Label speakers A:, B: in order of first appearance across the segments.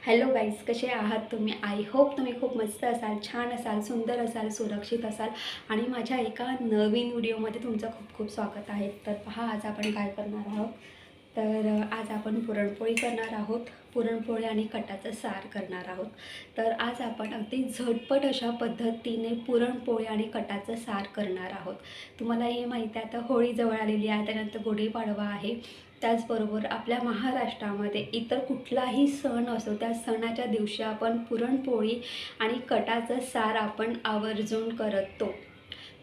A: Hello guys, कसे आहात तुम्ही? आय होप तुम्ही खूप मस्त असाल, छान असाल, सुंदर असाल, सुरक्षित असाल आणि माझ्या एका नवीन व्हिडिओमध्ये तुमचं खूप खूप स्वागत आहे. तर पहा, आज आपण काय करणार आहोत. तर आज आपण पुरणपोळी करणार आहोत. पुरणपोळी आणि कटाचं सार करणार आहोत. तर आज आपण अगदी झटपट अशा पद्धतीने पुरणपोळी आणि कटाचं सार करणार आहोत. तुम्हाला हे माहिती आहे, आता होळी जवळ आलेली आहे, त्यानंतर गुढीपाडवा आहे. त्याचबरोबर आपल्या महाराष्ट्रामध्ये इतर कुठलाही सण असो, त्या सणाच्या दिवशी आपण पुरणपोळी आणि कटाचं सार आपण आवर्जून करतो.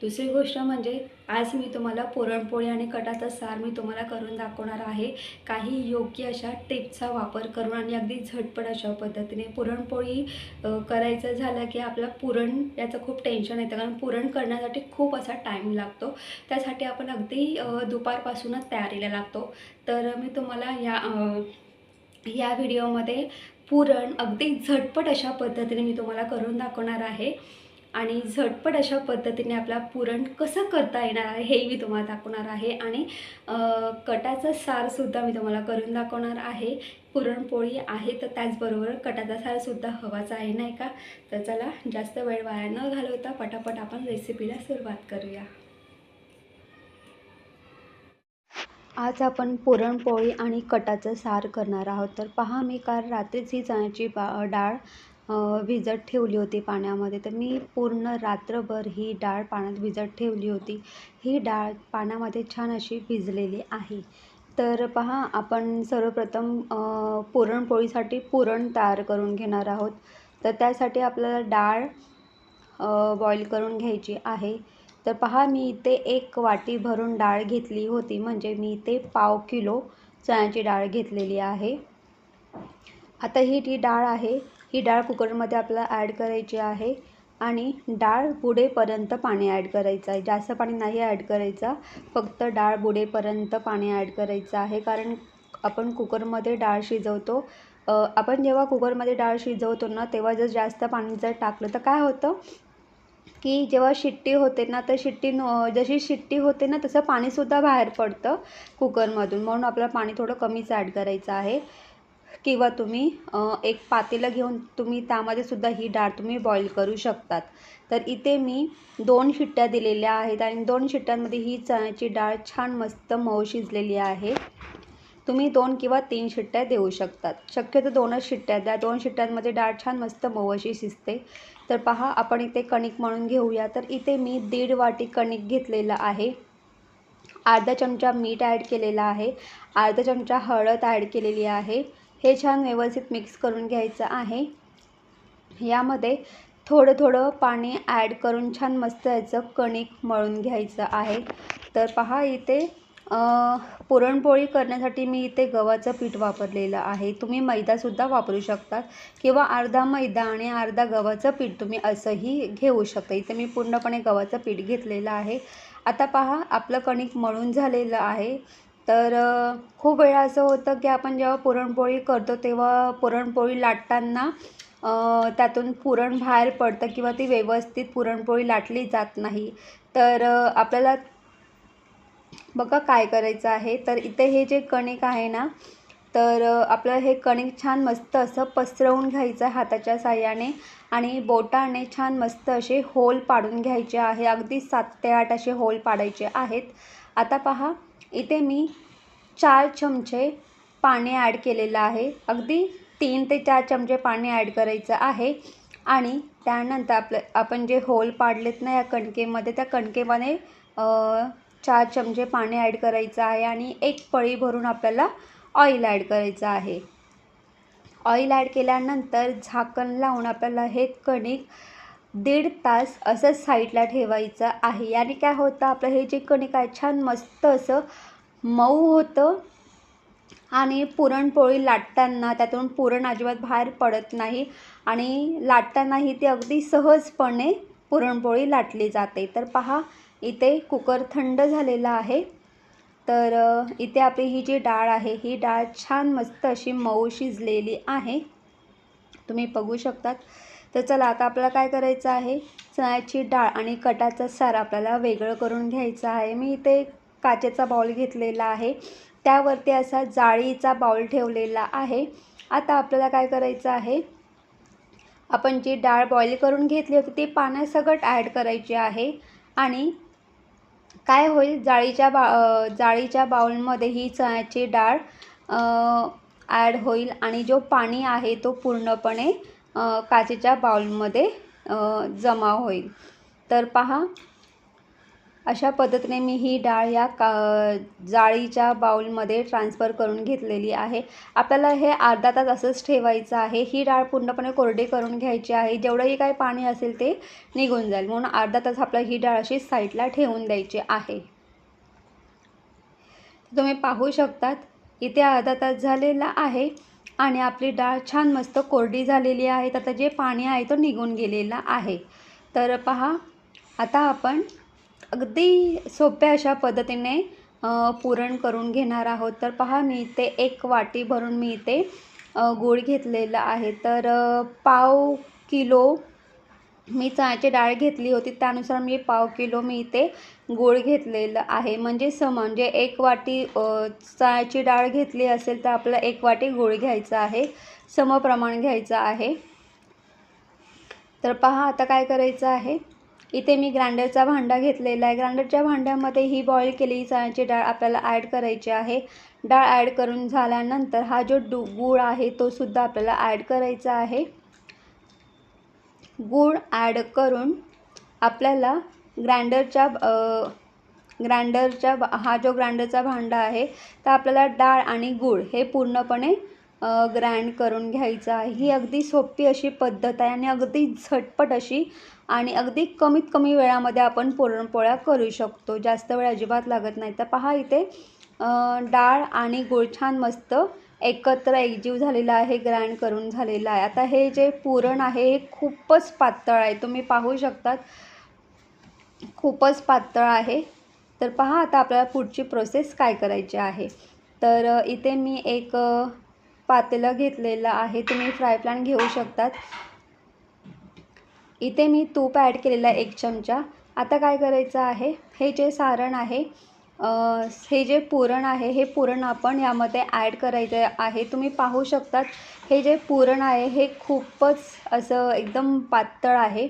A: दुसरी गोष्ट म्हणजे आज मी तुम्हाला पुरणपोळी आणि कटाचं सार मी तुम्हाला करून दाखवणार आहे. काही योग्य अशा टिप्सचा वापर करून आणि अगदी झटपट अशा पद्धतीने पुरणपोळी करायचं झालं की आपलं पुरण याचं खूप टेन्शन येतं, कारण पुरण करण्यासाठी खूप असा टाईम लागतो. त्यासाठी आपण अगदी दुपारपासूनच तयारीला लागतो. तर मी तुम्हाला या व्हिडिओमध्ये पुरण अगदी झटपट अशा पद्धतीने मी तुम्हाला करून दाखवणार आहे आणि झटपट अशा पद्धतीने आपला पुरण कसं करता येणार आहे हे मी तुम्हाला दाखवणार आहे आणि कटाचं सारसुद्धा मी तुम्हाला करून दाखवणार आहे. पुरणपोळी आहे तर त्याचबरोबर कटाचा सारसुद्धा हवाच आहे, नाही का? तर चला, जास्त वेळ वाया न घालवता पटापट आपण रेसिपीला सुरुवात करूया. आज आपण पुरणपोळी आणि कटाचं सार करणार आहोत. तर पहा, मी काल रात्रीच ही चण्याची डाळ भिजत ठेवली होती पाण्यामध्ये. तर मी पूर्ण रात्रभर ही डाळ पाण्यात भिजत ठेवली होती. ही डाळ पाण्यामध्ये छान अशी भिजलेली आहे. तर पहा, आपण सर्वप्रथम पुरणपोळीसाठी पुरण तयार करून घेणार आहोत. तर त्यासाठी आपल्याला डाळ बॉईल करून घ्यायची आहे. तर पहा, मी इथे 1 वाटी भरून डाळ घेतली होती, म्हणजे मी इथे पाव किलो चण्याची डाळ घेतलेली आहे. आता ही डाळ आहे, ही डाळ कुकरमध्ये आपल्याला ॲड करायची आहे आणि डाळ बुडेपर्यंत पाणी ॲड करायचं आहे. जास्त पाणी नाही ॲड करायचं, फक्त डाळ बुडेपर्यंत पाणी ॲड करायचं आहे. कारण आपण कुकरमध्ये डाळ शिजवतो. आपण जेव्हा कुकरमध्ये डाळ शिजवतो ना, तेव्हा जर जास्त पाणी जर टाकलं तर काय होतं की जेव्हा शिट्टी होते ना, तर जशी शिट्टी होते ना, तसं पाणीसुद्धा बाहेर पडतं कुकरमधून. म्हणून आपल्याला पाणी थोडं कमीच ॲड करायचं आहे. किंवा तुम्ही एक पातेलं घेऊन तुम्ही त्यामध्ये सुद्धा ही डाळ तुम्ही बॉईल करू शकतात. तर इथे मी 2 शिट्ट्या दिलेल्या आहेत आणि 2 शिट्ट्यांमध्ये ही चण्याची डाळ छान मस्त मऊ शिजलेली आहे. तुम्ही 2 किंवा 3 शिट्ट्या देऊ शकतात. शक्यतो 2च शिट्ट्या द्या. 2 शिट्ट्यांमध्ये डाळ छान मस्त मऊ अशी शिजते. तर पहा, आपण इथे कणिक मळून घेऊया. तर इथे मी 1.5 वाटी कणिक घेतलेलं आहे. अर्धा चमचा मीठ ॲड केलेला आहे. अर्धा चमचा हळद ॲड केलेली आहे. हे छान व्यवस्थित मिक्स करून घ्यायचं आहे. यामध्ये थोडं थोडं पाणी ॲड करून छान मस्त याचं कणिक मळून घ्यायचं आहे. तर पहा, इथे पुरणपोळी करण्यासाठी मी इथे गव्हाचं पीठ वापरलेलं आहे. तुम्ही मैदासुद्धा वापरू शकता किंवा अर्धा मैदा आणि अर्धा गव्हाचं पीठ तुम्ही असंही घेऊ शकता. इथे मी पूर्णपणे गव्हाचं पीठ घेतलेलं आहे. आता पहा, आपलं कणिक मळून झालेलं आहे. तर खूप वेळा असं होतं की आपण जेव्हा पुरणपोळी करतो तेव्हा पुरणपोळी लाटताना त्यातून पुरण बाहेर पडतं किंवा ती व्यवस्थित पुरणपोळी लाटली जात नाही. तर आपल्याला बघा काय करायचं आहे. तर इथे हे जे कणिक आहे ना, तर आपलं हे कणिक छान मस्त असं पसरवून घ्यायचं आहे हाताच्या साहाय्याने आणि बोटाने छान मस्त असे होल पाडून घ्यायचे आहे. अगदी 7 ते 8 असे होल पाडायचे आहेत. आता पहा, इथे मी 4 चमचे पाणी ॲड केलेलं आहे. अगदी 3 ते 4 चमचे पाणी ॲड करायचं आहे आणि त्यानंतर आपण जे होल पाडलेत ना या कणकेमध्ये, त्या कणकेमध्ये 4 चमचे पाणी ॲड करायचं आहे आणि 1 पळी भरून आपल्याला ऑइल ॲड करायचं आहे. ऑइल ॲड केल्यानंतर झाकण लावून आपल्याला हे कणिक 1.5 तास असं साईडला ठेवायचं आहे. याने काय होतं, आपलं हे जे कणिक आहे छान मस्त असं मऊ होतं आणि पुरणपोळी लाटताना त्यातून पुरण अजिबात बाहेर पडत नाही आणि लाटतानाही ती अगदी सहजपणे पुरणपोळी लाटली जाते. तर पहा, इथे कुकर थंड झालेला आहे. तर इथे आपली ही जी डाळ आहे, ही डाळ छान मस्त अशी मऊ शिजलेली आहे, तुम्ही बघू शकतात. तर चला, आता आपल्याला काय करायचं आहे, चण्याची डाळ आणि कटाचं सार आपल्याला वेगळं करून घ्यायचं आहे. मी इथे काचेचा बाउल घेतलेला आहे, त्यावरती असा जाळीचा बाउल ठेवलेला आहे आता आपल्याला काय करायचं आहे, आपण जी डाळ बॉईल करून घेतली होती ती पाण्यासकट ॲड करायची आहे आणि काय होईल, जाळीच्या बाउलमध्ये ही चण्याची डाळ ॲड होईल आणि जो पाणी आहे तो पूर्णपणे काचेच्या बाउलमध्ये जमा होईल. तर पहा, अशा पद्धतीने मी ही डाळ या जाळीच्या बाउलमध्ये ट्रान्सफर करून घेतलेली आहे. आपल्याला हे अर्धा तास असंच ठेवायचं आहे. ही डाळ पूर्णपणे कोरडी करून घ्यायची आहे. जेवढंही काही पाणी असेल ते निघून जाईल, म्हणून अर्धा तास आपल्याला ही डाळ अशी साईडला ठेवून द्यायची आहे. तुम्ही पाहू शकतात, इथे अर्धा तास झालेला आहे आणि आपली डाळ छान मस्त कोरडी झालेली आहे. आता जे पाणी आहे तो निघून गेलेला आहे. तर पहा, आता आपण अगदी सोप्या अशा पद्धतीने पुरण करून घेणार आहोत. तर पहा, मी इथे 1 वाटी भरून मी इथे गूळ घेतलेला आहे. तर पाव किलो मी चण्याची डाळ घेतली होती, त्यानुसार मी पाव किलो मी इथे गूळ घेतलेलं आहे. म्हणजे म्हणजे 1 वाटी चण्याची डाळ घेतली असेल तर आपल्याला 1 वाटी गूळ घ्यायचा आहे, समप्रमाण घ्यायचं आहे. तर पहा, आता काय करायचं आहे, इथे मी ग्राइंडरचा भांडा घेतलेला आहे. ग्राइंडरच्या भांड्यामध्ये ही बॉईल केलेली चण्याची डाळ आपल्याला ॲड करायची आहे. डाळ ॲड करून झाल्यानंतर हा जो गूळ आहे तो सुद्धा आपल्याला ॲड करायचा आहे. गूळ ॲड करून आपल्याला हा जो ग्राइंडरचा भांडा आहे तर आपल्याला डाळ आणि गूळ हे पूर्णपणे ग्राइंड करून घ्यायचं आहे. ही अगदी सोपी अशी पद्धत आहे आणि अगदी झटपट अशी आणि अगदी कमीत कमी वेळामध्ये आपण पुरणपोळ्या करू शकतो. जास्त वेळ अजिबात लागत नाही. तर पहा, इथे डाळ आणि गूळ छान मस्त एकत्र एकजीव झालेला आहे, ग्राइंड करून झालेला आहे. आता हे जे पुरण आहे हे खूपच पातळ आहे, तुम्ही पाहू शकतात, खूपच पातळ आहे. तर पहा, आता आपल्याला पुढची प्रोसेस काय करायची आहे. तर इथे मी एक पातेलं घेतलेलं आहे, तुम्ही फ्राय पॅन घेऊ शकतात. इथे मी तूप ॲड केलेलं आहे 1 चमचा. आता काय करायचं आहे, हे जे सारण आहे, हे जे पुरण आहे हे पुरण आपण यामध्ये ॲड करायचं आहे. तुम्ही पाहू शकतात, हे जे पुरण आहे हे खूपच असं एकदम पातळ आहे.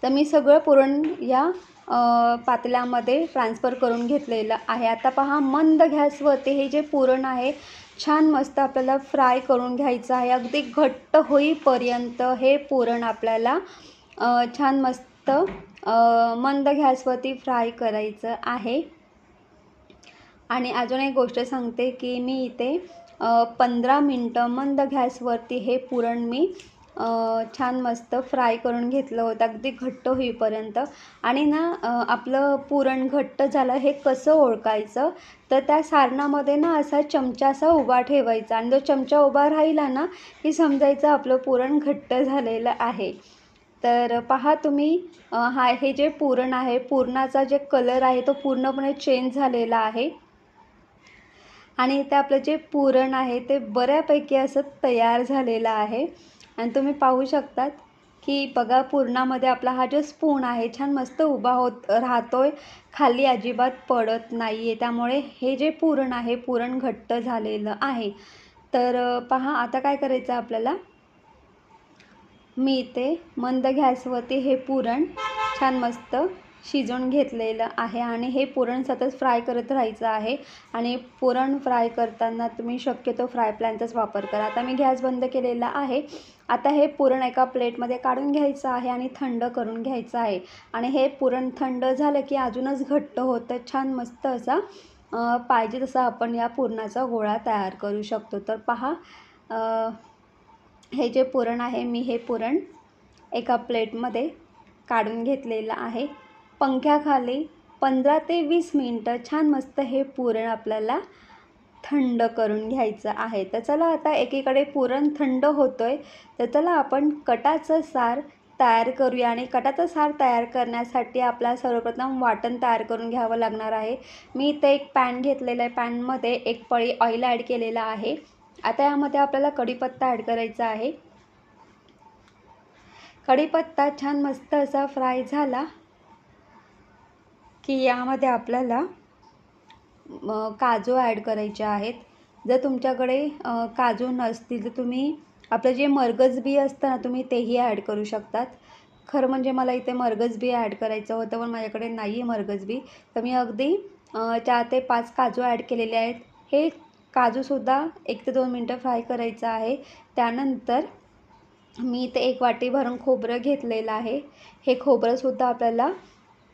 A: तर मी सगळं पुरण या पातेल्यामध्ये ट्रान्सफर करून घेतलेलं आहे. आता पहा, मंद गॅसवरती हे जे पुरण आहे छान मस्त आपल्याला फ्राय करून घ्यायचं आहे. अगदी घट्ट होईपर्यंत हे पुरण आपल्याला छान मस्त मंद गॅसवरती फ्राय करायचं आहे. आणि अजून एक गोष्ट सांगते की मी इथे 15 मिनटं मंद गॅसवरती हे पुरण मी छान मस्त फ्राय करून घेतलं होतं, अगदी घट्ट होईपर्यंत. आणि ना आपलं पुरण घट्ट झालं हे कसं ओळखायचं, तर त्या सारणामध्ये ना असा चमचा असा उभा ठेवायचा आणि जो चमचा उभा राहिला ना की समजायचं आपलं पुरण घट्ट झालेलं आहे. तर पहा तुम्ही, हे जे पुरण आहे, पुरणाचा जे कलर आहे तो पूर्णपणे चेंज झालेला आहे आणि इथे आपलं जे पुरण आहे ते बऱ्यापैकी असं तयार झालेलं आहे. आणि तुम्ही पाहू शकतात की बघा, पुरणामध्ये आपला हा जो स्पून आहे छान मस्त उभा राहतोय, खाली अजिबात पडत नाही आहे. त्यामुळे हे जे पुरण आहे पुरण घट्ट झालेलं आहे. तर पहा, आता काय करायचं आपल्याला, मी इथे मंद गॅसवरती हे पुरण छान मस्त शिजवून घेतलेलं आहे आणि हे पुरण सतत फ्राय करत राहायचं आहे. आणि पुरण फ्राय करताना तुम्ही शक्यतो फ्राय पॅनचाच वापर करा. आता मी गॅस बंद केलेला आहे. आता हे पुरण एका प्लेटमध्ये काढून घ्यायचं आहे आणि थंड करून घ्यायचं आहे. आणि हे पुरण थंड झालं की अजूनच घट्ट होतं, छान मस्त असा पाहिजे तसा आपण या पुरणाचा गोळा तयार करू शकतो. तर पहा, हे जे पुरण आहे, मी हे पुरण एका प्लेटमध्ये काढून घेतलेलं आहे. पंख्याखाली 15 ते 20 मिनटं छान मस्त हे पुरण आपल्याला थंड करून घ्यायचं आहे. तर चला, आता एकीकडे पुरण थंड होतोय, तर चला आपण कटाचं सार तयार करूया. आणि कटाचं सार तयार करण्यासाठी आपल्याला सर्वप्रथम वाटण तयार करून घ्यावं लागणार आहे. मी इथे एक पॅन घेतलेला आहे, पॅनमध्ये 1 पळी ऑइल ॲड केलेलं आहे. आता यामध्ये आपल्याला कढीपत्ता ॲड करायचा आहे. कढीपत्ता छान मस्त असा फ्राय झाला की यामध्ये आपल्याला काजू ॲड करायचे आहेत. जर तुमच्याकडे काजू नसतील तर तुम्ही आपलं जे मरगज बी असतं ना, तुम्ही तेही ॲड करू शकतात. खरं म्हणजे मला इथे मरगज बी ॲड करायचं होतं, पण माझ्याकडे नाही आहे मरगज बी. तर मी अगदी 4 ते 5 काजू ॲड केलेले आहेत. हे काजूसुद्धा 1 ते 2 मिनटं फ्राय करायचं आहे. त्यानंतर मी इथे 1 वाटी भरून खोबरं घेतलेलं आहे. हे खोबरंसुद्धा आपल्याला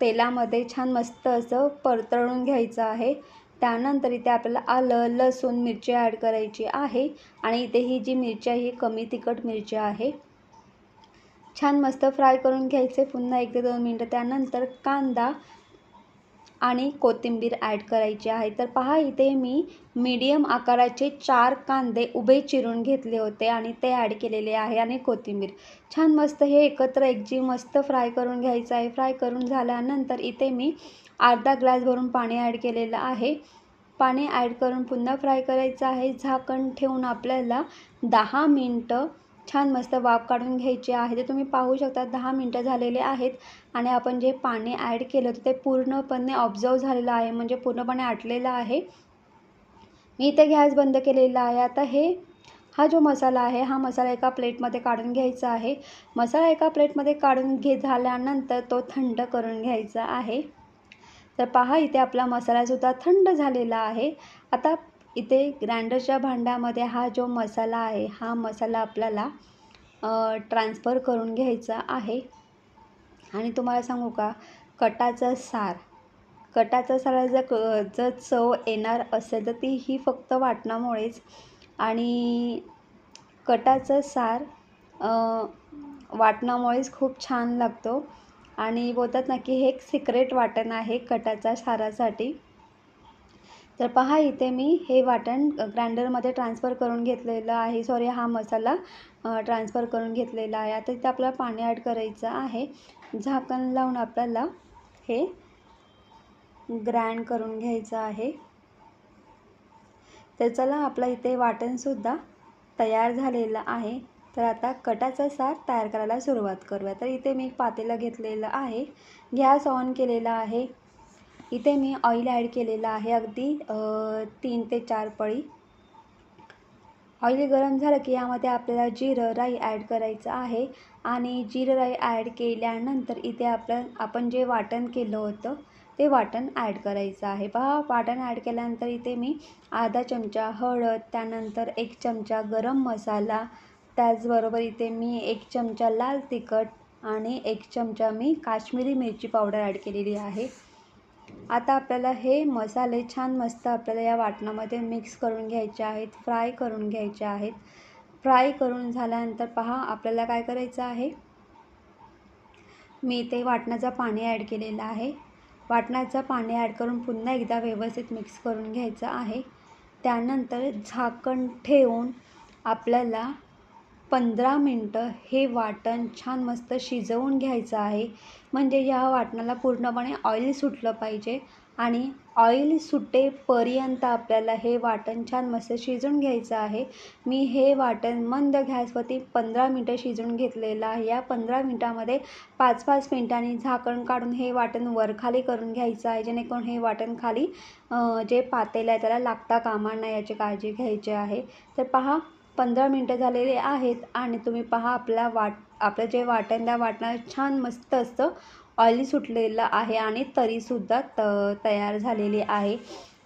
A: तेलामध्ये छान मस्त असं परतवून घ्यायचं आहे. त्यानंतर इथे आपल्याला आलं, लसूण, मिरची ॲड करायची आहे आणि इथे ही जी मिरची आहे ही कमी तिखट मिरची आहे. छान मस्त फ्राय करून घ्यायचे पुन्हा 1 ते 2 मिनटं. त्यानंतर कांदा आणि कोथिंबीर ॲड करायची आहे. तर पहा इथे मी मीडियम आकाराचे 4 कांदे उभे चिरून घेतले होते आणि ते ॲड केलेले आहे आणि कोथिंबीर. छान मस्त हे एकत्र एकजीव मस्त फ्राय करून घ्यायचं आहे. फ्राय करून झाल्यानंतर इथे मी अर्धा ग्लास भरून पाणी ॲड केलेलं आहे. पाणी ॲड करून पुन्हा फ्राय करायचं आहे. झाकण ठेवून आपल्याला 10 मिनटं छान मस्त वाफ काढून घ्यायची आहे. तर तुम्ही पाहू शकता 10 मिनटं झालेले आहेत आणि आपण जे पाणी ॲड केलं होतं ते पूर्णपणे ऑब्झर्व झालेलं आहे, म्हणजे पूर्णपणे आटलेलं आहे. मी इथे गॅस बंद केलेला आहे. आता हा जो मसाला आहे, हा मसाला एका प्लेटमध्ये काढून घ्यायचा आहे. मसाला एका प्लेटमध्ये काढून झाल्यानंतर तो थंड करून घ्यायचा आहे. तर पहा इथे आपला मसालासुद्धा थंड झालेला आहे. आता इथे ग्राइंडरच्या भांड्यामध्ये हा जो मसाला आहे, हा मसाला आपल्याला ट्रान्सफर करून घ्यायचा आहे. आणि तुम्हाला सांगू का, कटाचं सार कटाच्या साराला जर चव येणार असेल तर ती ही फक्त वाटणामुळेच. आणि कटाचं सार वाटणामुळेच खूप छान लागतो आणि बोलतात ना की हे एक सिक्रेट वाटण आहे कटाच्या सारासाठी. तर पहा इथे मी हे वाटण ग्राइंडरमध्ये ट्रान्सफर करून घेतलेलं आहे. सॉरी, हा मसाला ट्रान्सफर करून घेतलेला आहे. आता इथे आपल्याला पाणी ॲड करायचं आहे. झाकण लावून आपल्याला हे ग्राइंड करून घ्यायचं आहे. तर चला, आपलं इथे वाटणसुद्धा तयार झालेलं आहे. तर आता कटाचा सार तयार करायला सुरुवात करूया. तर इथे मी पातेलं घेतलेलं आहे. गॅस ऑन केलेला आहे. इथे मी ऑइल ॲड केलेलं आहे अगदी 3 ते 4 पळी. ऑइल गरम झालं की यामध्ये आपल्याला जिरं, राई ॲड करायचं आहे आणि जिरं, राई ॲड केल्यानंतर इथे आपण जे वाटण केलं होतं ते वाटण ॲड करायचं आहे. पहा, वाटण ॲड केल्यानंतर इथे मी अर्धा चमचा हळद, त्यानंतर 1 चमचा गरम मसाला, त्याचबरोबर इथे मी 1 चमचा लाल तिखट आणि 1 चमचा मी काश्मीरी मिरची पावडर ॲड केलेली आहे. आता आपल्याला हे मसाले छान मस्त आपल्याला या वाटणामध्ये मिक्स करून घ्यायचे आहेत, फ्राय करून घ्यायचे आहेत. फ्राय करून झाल्यानंतर पहा आपल्याला काय करायचं आहे, मी इथे वाटणाचं पाणी ॲड केलेलं आहे. वाटणाचं पाणी ॲड करून पुन्हा एकदा व्यवस्थित मिक्स करून घ्यायचं आहे. त्यानंतर झाकण ठेवून आपल्याला 15 मिनटं हे वाटण छान मस्त शिजवून घ्यायचं आहे. म्हणजे या वाटणाला पूर्णपणे ऑइल सुटलं पाहिजे आणि ऑइल सुटेपर्यंत आपल्याला हे वाटण छान मस्त शिजवून घ्यायचं आहे. मी हे वाटण मंद गॅसवरती 15 मिनटं शिजवून घेतलेलं आहे. या 15 मिनटामध्ये 5-5 मिनटांनी झाकण काढून हे वाटण वरखाली करून घ्यायचं आहे, जेणेकरून हे वाटण खाली जे पातेलं आहे त्याला लागता कामा नये याची काळजी घ्यायची आहे. तर पहा, 15 मिनटं झालेले आहेत आणि तुम्ही पहा आपलं जे वाटण, त्या वाटणाला छान मस्त असं ऑइल सुटलेलं आहे आणि तरीसुद्धा तयार झालेली आहे.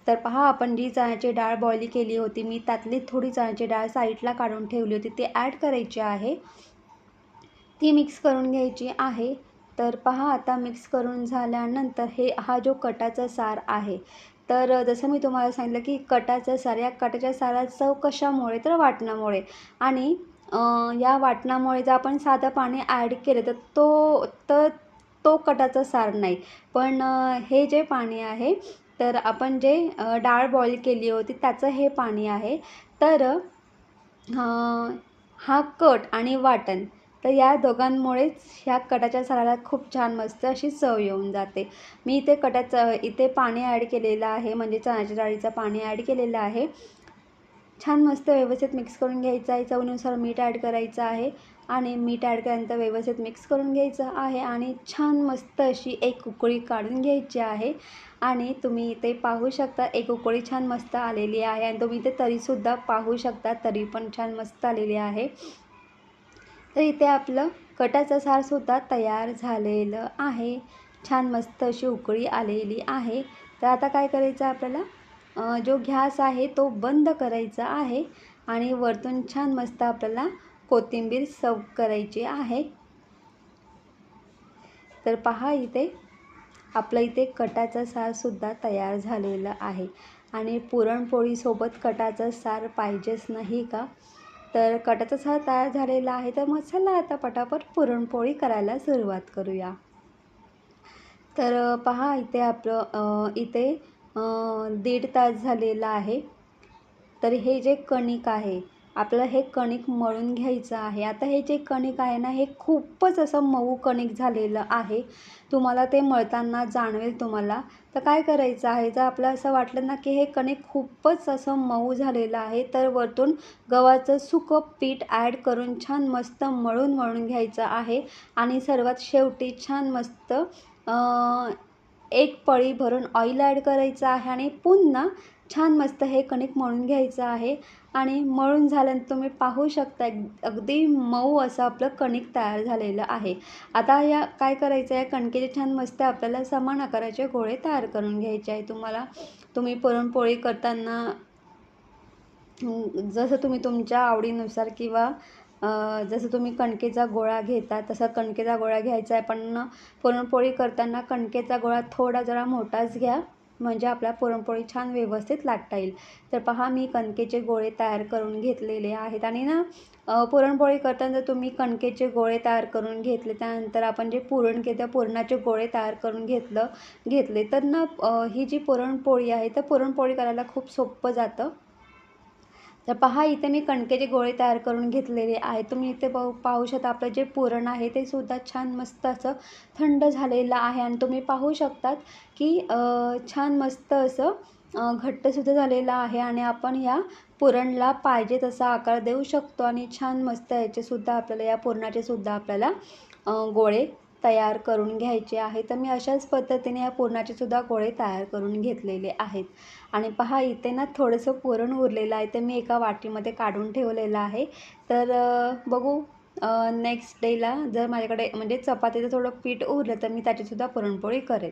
A: तर पहा, आपण जी चण्याची डाळ बॉईल केली होती, मी त्यातली थोडी चण्याची डाळ साईडला काढून ठेवली होती, ती ॲड करायची आहे. ती मिक्स करून घ्यायची आहे. तर पहा, आता मिक्स करून झाल्यानंतर हा जो कटाचा सार आहे, तर जसं मी तुम्हाला सांगितलं की कटाचं सार, या कटाच्या साराची चव कशामुळे, तर वाटणामुळे. आणि या वाटणामुळे जर आपण साधं पाणी ॲड केलं तर तो कटाचं सार नाही. पण हे जे पाणी आहे, तर आपण जे डाळ बॉईल केली होती त्याचं हे पाणी आहे. तर हा कट आणि वाटण, तर या दोघांमुळेच ह्या कटाच्या साराला खूप छान मस्त अशी चव येऊन जाते. मी इथे पाणी ॲड केलेलं आहे, म्हणजे चण्याच्या डाळीचं पाणी ॲड केलेलं आहे. छान मस्त व्यवस्थित मिक्स करून घ्यायचं आहे. चवीनुसार मीठ ॲड करायचं आहे आणि मीठ ॲड केल्यानंतर व्यवस्थित मिक्स करून घ्यायचं आहे आणि छान मस्त अशी एक उकळी काढून घ्यायची आहे. आणि तुम्ही इथे पाहू शकता एक उकळी छान मस्त आलेली आहे आणि तुम्ही इथे तरीसुद्धा पाहू शकता, तरी पण छान मस्त आलेली आहे. तर इथे आपलं कटाचं सारसुद्धा तयार झालेलं आहे. छान मस्त अशी उकळी आलेली आहे. तर आता काय करायचं आपल्याला, जो गॅस आहे तो बंद करायचा आहे आणि वरतून छान मस्त आपल्याला कोथिंबीर सर्व करायची आहे. तर पहा इथे आपलं इथे कटाचं सारसुद्धा तयार झालेलं आहे आणि पुरणपोळीसोबत कटाचं सार पाहिजेच नाही का? तर कटाचं सार तयार झालेलं आहे. तर मग चला आता पटापट पुरणपोळी करायला सुरुवात करूया. तर पहा इथे आपलं इथे 1.5 तास झालेला आहे. तर हे जे कणिक आहे आपल्याला हे कणिक मळून घ्यायचं आहे. आता हे जे कणिक आहे ना, हे खूपच असं मऊ कणिक झालेलं आहे. तुम्हाला ते मळताना जाणवेल तुम्हाला. तर काय करायचं आहे, जर आपल्याला असं वाटलं ना की हे कणिक खूपच असं मऊ झालेलं आहे, तर वरतून गव्हाचं सुकं पीठ ॲड करून छान मस्त मळून घ्यायचं आहे आणि सर्वात शेवटी छान मस्त एक पळी भरून ऑइल ॲड करायचं आहे आणि पुन्हा छान मस्त हे कणिक मळून घ्यायचं आहे आणि मळून झाल्यानंतर तुम्ही पाहू शकता अगदी मऊ असं आपलं कणिक तयार झालेलं आहे. आता या काय करायचं आहे, कणकेचे छान मस्त आपल्याला समान आकाराचे गोळे तयार करून घ्यायचे आहे. तुम्ही पुरणपोळी करताना जसं तुम्ही तुमच्या आवडीनुसार किंवा जसं तुम्ही कणकेचा गोळा घेता तसा कणकेचा गोळा घ्यायचा आहे. पण पुरणपोळी करताना कणकेचा गोळा थोडा जरा मोठाच घ्या, म्हणजे आपल्या पुरणपोळी छान व्यवस्थित लाटता येईल. तर पहा मी कणकेचे गोळे तयार करून घेतलेले आहेत आणि पुरणपोळी करताना जर तुम्ही कणकेचे गोळे तयार करून घेतले, त्यानंतर आपण जे पुरण त्या पुरणाचे गोळे तयार करून घेतले तर ही जी पुरणपोळी आहे तर पुरणपोळी करायला खूप सोपं जातं. तर पहा इथे मी कणकेचे गोळे तयार करून घेतलेले आहे. तुम्ही इथे पाहू शकता आपलं जे पुरण आहे ते सुद्धा छान मस्त असं थंड झालेलं आहे आणि तुम्ही पाहू शकतात की छान मस्त असं घट्टसुद्धा झालेलं आहे आणि आपण या पुरणला पाहिजे तसा आकार देऊ शकतो आणि छान मस्त याचेसुद्धा आपल्याला या पुरणाचेसुद्धा आपल्याला गोळे तयार करून घ्यायचे आहे. तर मी अशाच पद्धतीने या पुरणाचेसुद्धा गोळे तयार करून घेतलेले आहेत. आणि पहा इथे ना थोडंसं पुरण उरलेलं आहे, ते मी एका वाटीमध्ये काढून ठेवलेलं आहे. तर बघू नेक्स्ट डेला जर माझ्याकडे म्हणजे चपातीचं थोडं पीठ उरलं तर मी त्याचीसुद्धा पुरणपोळी करेल.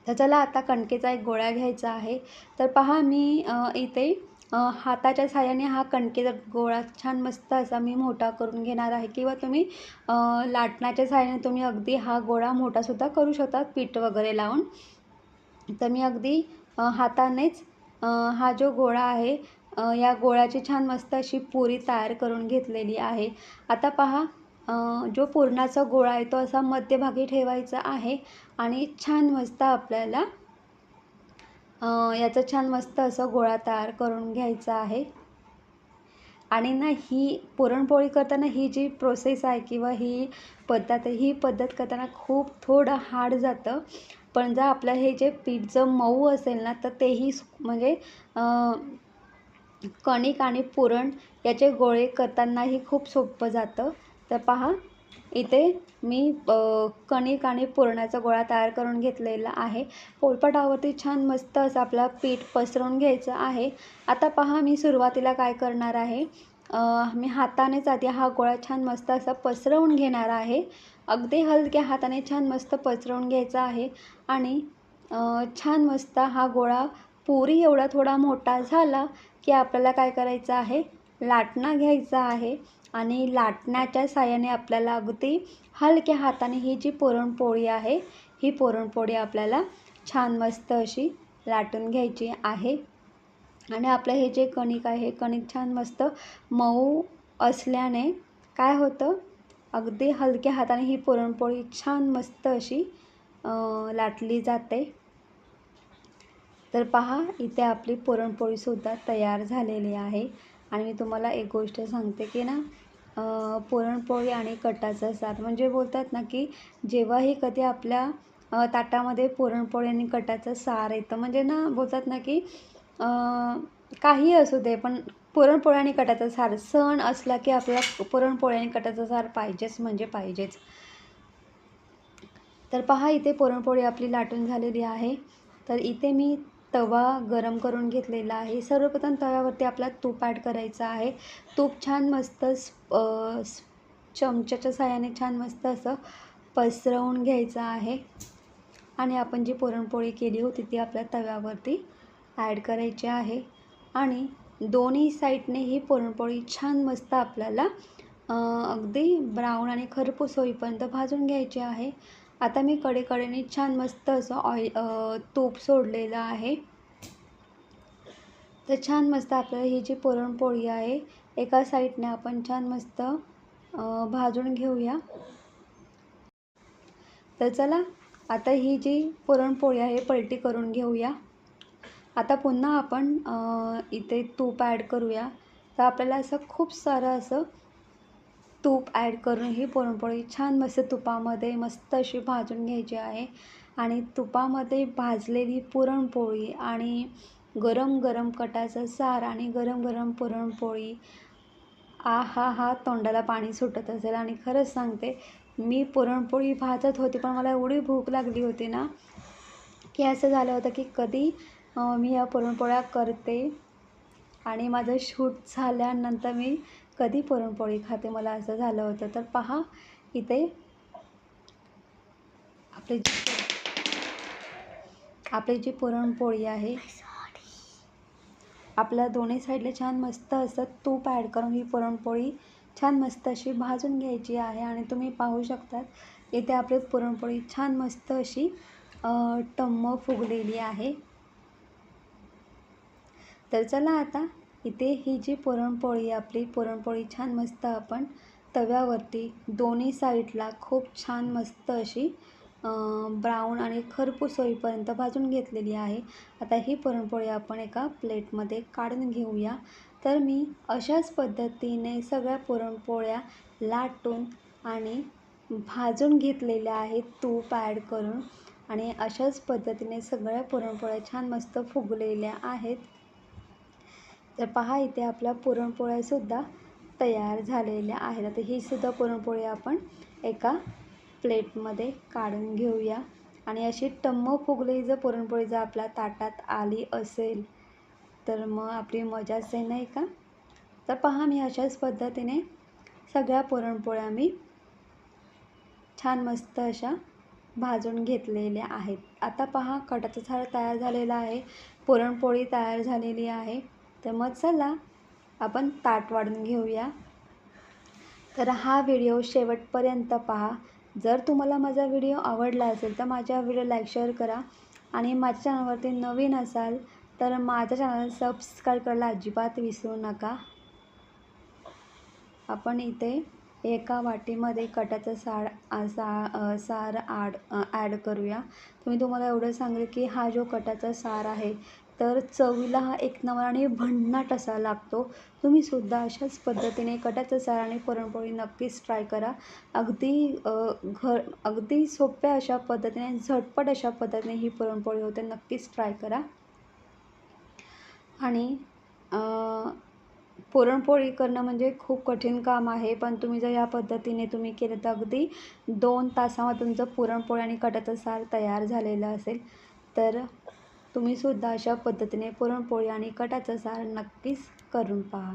A: तर चला आता कणकेचा एक गोळा घ्यायचा आहे. तर पहा मी इथे हाताच्या साहाय्याने हा कणकेचा गोळा छान मस्त असा मी मोठा करून घेणार आहे किंवा तुम्ही लाटण्याच्या साहाय्याने तुम्ही अगदी हा गोळा मोठासुद्धा करू शकता पीठ वगैरे लावून. तर मी अगदी हातानेच हा जो गोळा आहे या गोळ्याची छान मस्त अशी पुरी तयार करून घेतलेली आहे. आता पहा जो पुरणाचा गोळा आहे तो असा मध्यभागी ठेवायचा आहे आणि छान मस्त आपल्याला याचा छान मस्त असं गोळा तयार करून घ्यायचा आहे. आणि ना ही पुरणपोळी करताना ही जी प्रोसेस आहे किंवा ही पद्धत करताना खूप थोडं हार्ड जातं. पण जर आपलं हे जे पीठ जर मऊ असेल ना तर तेही म्हणजे कणिक आणि पुरण याचे गोळे करतानाही खूप सोपं जातं. तर पहा इथे मी कणिक आणि पुरणाचा गोळा तयार करून घेतलेला आहे. पोळपाटावरती छान मस्त असं आपलं पीठ पसरवून घ्यायचं आहे. आता पहा मी सुरुवातीला काय करणार आहे, मी हातानेच आधी हा गोळा छान मस्त असा पसरवून घेणार आहे. अगदी हलक्या हाताने छान मस्त पसरवून घ्यायचा आहे आणि छान मस्त हा गोळा पुरी एवढा थोडा मोठा झाला की आपल्याला काय करायचं आहे, लाटणं घ्यायचा आहे आणि लाटण्याच्या साहाय्याने आपल्याला अगदी हलक्या हाताने ही जी पुरणपोळी आहे ही पुरणपोळी आपल्याला छान मस्त अशी लाटून घ्यायची आहे. आणि आपलं हे जे कणिक आहे हे कणिक छान मस्त मऊ असल्याने काय होतं, अगदी हलक्या हाताने ही पुरणपोळी छान मस्त अशी लाटली जाते. तर पहा इथे आपली पुरणपोळीसुद्धा तयार झालेली आहे. आणि मी तुम्हाला एक गोष्ट सांगते की ना पुरणपोळी आणि कटाचं सार म्हणजे बोलतात ना की जेव्हाही कधी आपल्या ताटामध्ये पुरणपोळी आणि कटाचं सार येतं म्हणजे ना बोलतात ना की काही असू दे, पण पुरणपोळी आणि कटाचं सार सण असला की आपल्याला पुरणपोळी आणि कटाचं सार पाहिजेच म्हणजे पाहिजेच. तर पहा इथे पुरणपोळी आपली लाटून झालेली आहे. तर इथे मी तवा गरम करून घेतलेला आहे. सर्वप्रथम तव्यावरती आपला तूप ॲड करायचं आहे. तूप छान मस्त चमच्याच्या साहाय्याने छान मस्त असं पसरवून घ्यायचं आहे आणि आपण जी पुरणपोळी केली होती ती आपल्या तव्यावरती ॲड करायची आहे आणि दोन्ही साईडने ही पुरणपोळी छान मस्त आपल्याला अगदी ब्राऊन आणि खरपूस होईपर्यंत भाजून घ्यायची आहे. आता मी कडेकडेने छान मस्त असं तूप सोडलेलं आहे. तर छान मस्त आपल्याला ही जी पुरणपोळी आहे एका साईडने आपण छान मस्त भाजून घेऊया. तर चला आता ही जी पुरणपोळी आहे पलटी करून घेऊया. आता पुन्हा आपण इथे तूप ॲड करूया. तर आपल्याला असं खूप सारं असं तूप ॲड करून ही पुरणपोळी छान मस्त तुपामध्ये मस्त अशी भाजून घ्यायची आहे आणि तुपामध्ये भाजलेली पुरणपोळी आणि गरम गरम कटाचं सार आणि गरम गरम पुरणपोळी आहाहा! तोंडाला पाणी सुटत असेल आणि खरंच सांगते मी पुरणपोळी भाजत होती पण मला एवढी भूक लागली होती ना की असं झालं होतं की कधी मी या पुरणपोळ्या करते आणि माझं शूट झाल्यानंतर मी कधी पुरणपोळी खाते, मला असं झालं होतं. तर पहा इथे आपली जी पुरणपोळी आहे आपल्या दोन्ही साईडला छान मस्त असं तूप ॲड करून ही पुरणपोळी छान मस्त अशी भाजून घ्यायची आहे आणि तुम्ही पाहू शकतात इथे आपली पुरणपोळी छान मस्त अशी टम्म फुगलेली आहे. तर चला आता इथे ही जी पुरणपोळी आपली पुरणपोळी छान मस्त आपण तव्यावरती दोन्ही साईडला खूप छान मस्त अशी ब्राऊन आणि खरपूस होईपर्यंत भाजून घेतलेली आहे. आता ही पुरणपोळी आपण एका प्लेटमध्ये काढून घेऊया. तर मी अशाच पद्धतीने सगळ्या पुरणपोळ्या लाटून आणि भाजून घेतलेल्या आहेत तूप ॲड करून आणि अशाच पद्धतीने सगळ्या पुरणपोळ्या छान मस्त फुगलेल्या आहेत. तर पहा इथे आपल्या पुरणपोळ्यासुद्धा तयार झालेल्या आहेत. आता ही सुद्धा पुरणपोळी आपण एका प्लेटमध्ये काढून घेऊया आणि अशी टम्म फुगलेली जर पुरणपोळी जर आपल्या ताटात आली असेल तर मग आपली मजाच आहे नाही का. तर पहा मी अशाच पद्धतीने सगळ्या पुरणपोळ्या मी छान मस्त अशा भाजून घेतलेल्या आहेत. आता पहा कटाचं सार तयार झालेलं आहे, पुरणपोळी तयार झालेली आहे. तर मग चला आपण ताट वाढून घेऊया. तर हा व्हिडिओ शेवटपर्यंत पहा. जर तुम्हाला माझा व्हिडिओ आवडला असेल तर माझ्या व्हिडिओ लाईक शेअर करा आणि माझ्या चॅनलवरती नवीन असाल तर माझ्या चॅनल सबस्क्राईब करायला अजिबात विसरू नका. आपण इथे एका वाटीमध्ये कटाचं सार ॲड करूया. तुम्हाला एवढं सांगेल की हा जो कटाचा सार आहे तर चवीला हा एक नंबर आणि भन्नाट असा लागतो. तुम्हीसुद्धा अशाच पद्धतीने कटाचं सार आणि पुरणपोळी नक्कीच ट्राय करा. अगदी सोप्या अशा पद्धतीने झटपट अशा पद्धतीने ही पुरणपोळी होते. नक्कीच ट्राय करा. आणि पुरणपोळी करणं म्हणजे खूप कठीण काम आहे, पण तुम्ही जर या पद्धतीने केलं तर अगदी 2 तासामध्ये तुमचं पुरणपोळी आणि कटाचं सार तयार झालेलं असेल. तर तुम्हीसुद्धा अशा पद्धतीने पुरणपोळी आणि कटाचं सार नक्कीच करून पहा.